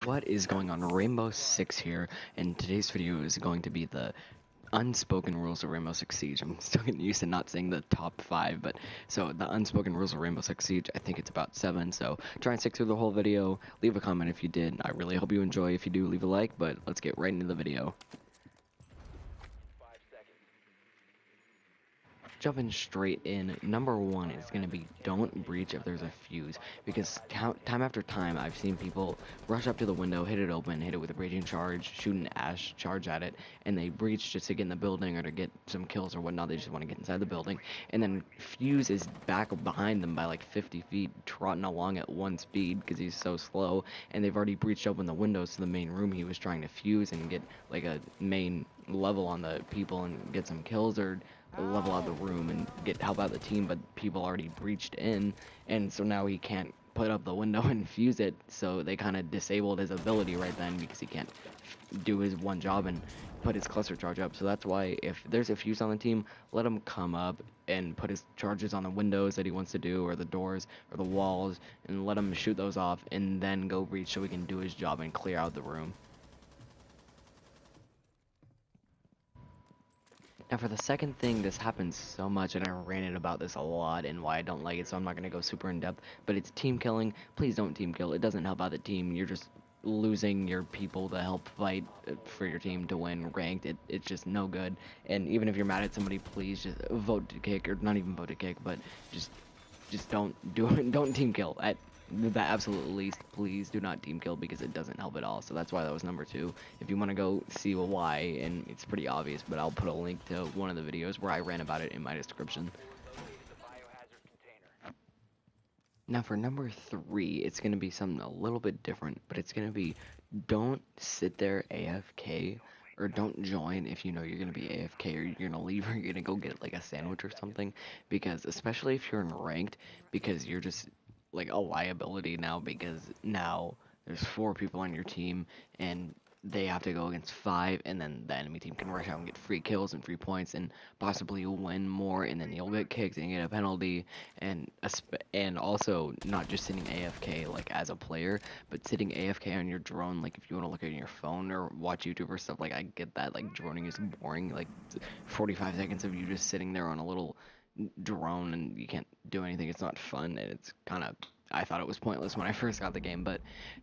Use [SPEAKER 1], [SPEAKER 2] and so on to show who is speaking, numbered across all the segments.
[SPEAKER 1] What is going on? Rainbow Six here, and today's video is going to be the unspoken rules of Rainbow Six Siege. I'm still getting used to not saying the top 5, but so the unspoken rules of Rainbow Six Siege, I think it's about 7, so try and stick through the whole video. Leave a comment if you did. I really hope you enjoy. If you do, leave a like, but let's get right into the video. Jumping straight in, number 1 is going to be don't breach if there's a fuse, because time after time I've seen people rush up to the window, hit it open, hit it with a raging charge, shoot an ash charge at it, and they breach just to get in the building or to get some kills or whatnot. They just want to get inside the building, and then fuse is back behind them by like 50 feet, trotting along at 1 speed because he's so slow, and they've already breached open the windows to the main room he was trying to fuse and get like a main level on the people and get some kills, or level out the room and help out the team, but people already breached in, and so now he can't put up the window and fuse it, so they kind of disabled his ability right then because he can't do his one job and put his cluster charge up. So that's why if there's a fuse on the team, let him come up and put his charges on the windows that he wants to do, or the doors or the walls, and let him shoot those off and then go breach so he can do his job and clear out the room. Now for the second thing, this happens so much, and I ranted about this a lot and why I don't like it, so I'm not going to go super in depth, but it's team killing. Please don't team kill. It doesn't help out the team. You're just losing your people to help fight for your team to win ranked. It's just no good. And even if you're mad at somebody, please just vote to kick, or not even vote to kick, but just don't do it. Don't team kill at the absolute least. Please do not team kill because it doesn't help at all. So that's why that was number 2. If you want to go see why, and it's pretty obvious, but I'll put a link to one of the videos where I ran about it in my description. Now for number 3, it's going to be something a little bit different, but it's going to be don't sit there AFK, or don't join if you know you're going to be AFK, or you're going to leave, or you're going to go get like a sandwich or something, because especially if you're in ranked, because you're just like a liability now, because now there's 4 people on your team and they have to go against 5, and then the enemy team can rush out and get free kills and free points and possibly win more, and then you'll get kicked and get a penalty, and also not just sitting AFK like as a player, but sitting AFK on your drone, like if you want to look at your phone or watch YouTube or stuff. Like, I get that like droning is boring, like 45 seconds of you just sitting there on a little drone and you can't do anything. It's not fun, and it's kind of, I thought it was pointless when I first got the game. But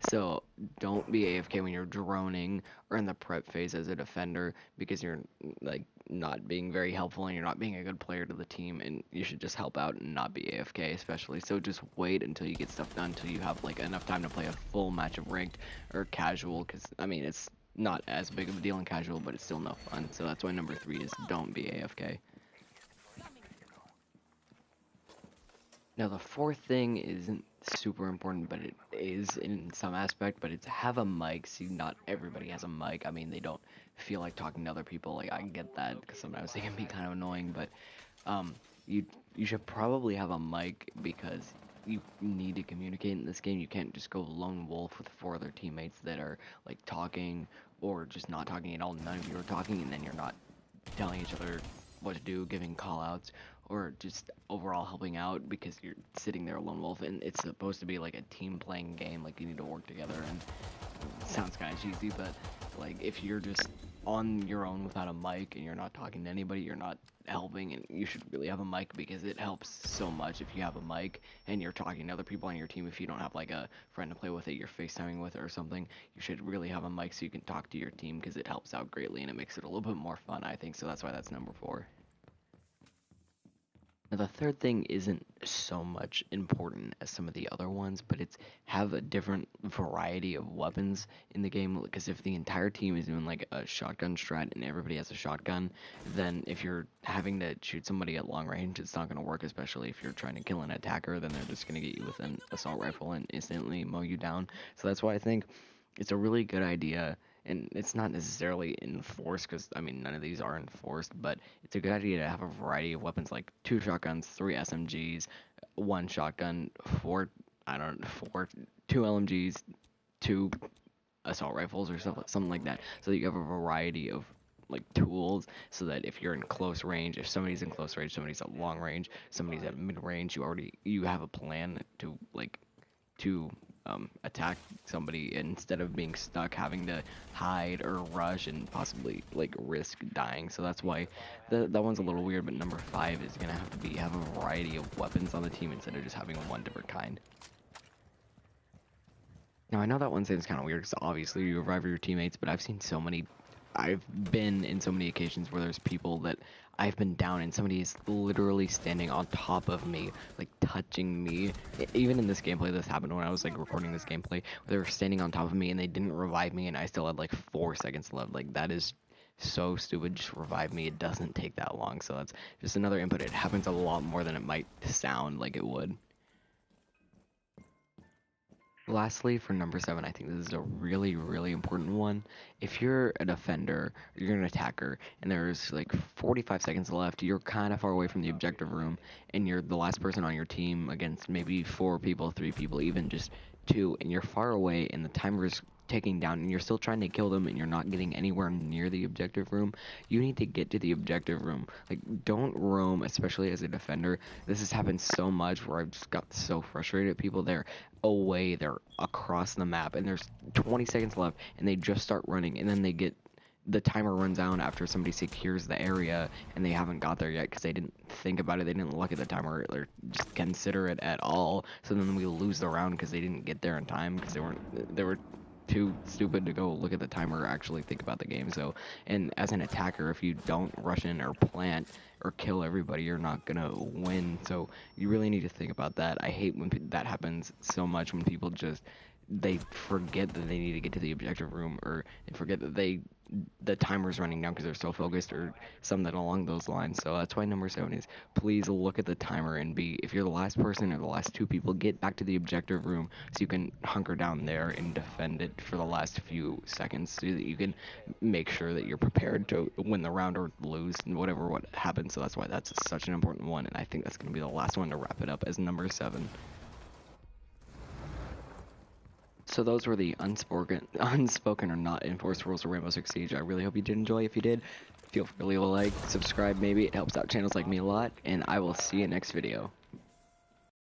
[SPEAKER 1] so don't be AFK when you're droning or in the prep phase as a defender, because you're like not being very helpful and you're not being a good player to the team, and you should just help out and not be AFK especially. So just wait until you get stuff done, until you have like enough time to play a full match of ranked or casual, because I mean it's not as big of a deal in casual, but it's still no fun. So that's why number 3 is don't be AFK. Now the 4th thing isn't super important, but it is in some aspect, but it's have a mic. See, not everybody has a mic. I mean, they don't feel like talking to other people. Like, I get that, because sometimes they can be kind of annoying, but um, you should probably have a mic, because you need to communicate in this game. You can't just go lone wolf with 4 other teammates that are like talking or just not talking at all. None of you are talking, and then you're not telling each other what to do, giving call outs, or just overall helping out, because you're sitting there alone wolf, and it's supposed to be like a team playing game. Like, you need to work together, and it sounds kind of cheesy, but like if you're just on your own without a mic and you're not talking to anybody, you're not helping. And you should really have a mic, because it helps so much if you have a mic and you're talking to other people on your team. If you don't have like a friend to play with it, you're FaceTiming with, or something, you should really have a mic so you can talk to your team, because it helps out greatly and it makes it a little bit more fun, I think. So that's why that's number 4. Now the 3rd thing isn't so much important as some of the other ones, but it's have a different variety of weapons in the game, because if the entire team is doing like a shotgun strat and everybody has a shotgun, then if you're having to shoot somebody at long range, it's not going to work, especially if you're trying to kill an attacker. Then they're just going to get you with an assault rifle and instantly mow you down. So that's why I think it's a really good idea, and it's not necessarily enforced, because I mean none of these are enforced, but it's a good idea to have a variety of weapons, like 2 shotguns, 3 SMGs, 1 shotgun, 4, I don't know, 4, 2 LMGs, 2 assault rifles, or something like that, so that you have a variety of like tools, so that if you're in close range, if somebody's in close range, somebody's at long range, somebody's at mid range, you have a plan to like to attack somebody instead of being stuck having to hide or rush and possibly like risk dying. So that's why that one's a little weird. But number 5 is gonna have to have a variety of weapons on the team instead of just having one different kind. Now, I know that one seems kind of weird because obviously you revive your teammates, but I've been in so many occasions where there's people that I've been down and somebody is literally standing on top of me, like touching me. Even in this gameplay, this happened when I was like recording this gameplay. They were standing on top of me and they didn't revive me, and I still had like 4 seconds left. Like, that is so stupid. Just revive me. It doesn't take that long. So that's just another input. It happens a lot more than it might sound like it would. Lastly, for number 7, I think this is a really, really important one. If you're a defender, you're an attacker, and there's like 45 seconds left, you're kind of far away from the objective room, and you're the last person on your team against maybe 4 people, 3 people, even just 2, and you're far away, and the timer is ticking down, and you're still trying to kill them, and you're not getting anywhere near the objective room. You need to get to the objective room. Like, don't roam, especially as a defender. This has happened so much where I've just got so frustrated at people. They're away, they're across the map, and there's 20 seconds left, and they just start running, and then the timer runs out after somebody secures the area, and they haven't got there yet because they didn't think about it, they didn't look at the timer or just consider it at all. So then we lose the round because they didn't get there in time because they were too stupid to go look at the timer or actually think about the game. So, and as an attacker, if you don't rush in or plant or kill everybody, you're not gonna win. So you really need to think about that. I hate when that happens so much, when people just they forget that they need to get to the objective room, or they forget that the timer's running down because they're so focused, or something along those lines. So that's why number 7 is, please look at the timer and if you're the last person or the last 2 people, get back to the objective room so you can hunker down there and defend it for the last few seconds so that you can make sure that you're prepared to win the round or lose and what happens. So that's why that's such an important one, and I think that's going to be the last one to wrap it up as number 7. So those were the unspoken or not enforced rules of Rainbow Six Siege. I really hope you did enjoy. If you did, feel free to leave a like, subscribe maybe. It helps out channels like me a lot, and I will see you next video.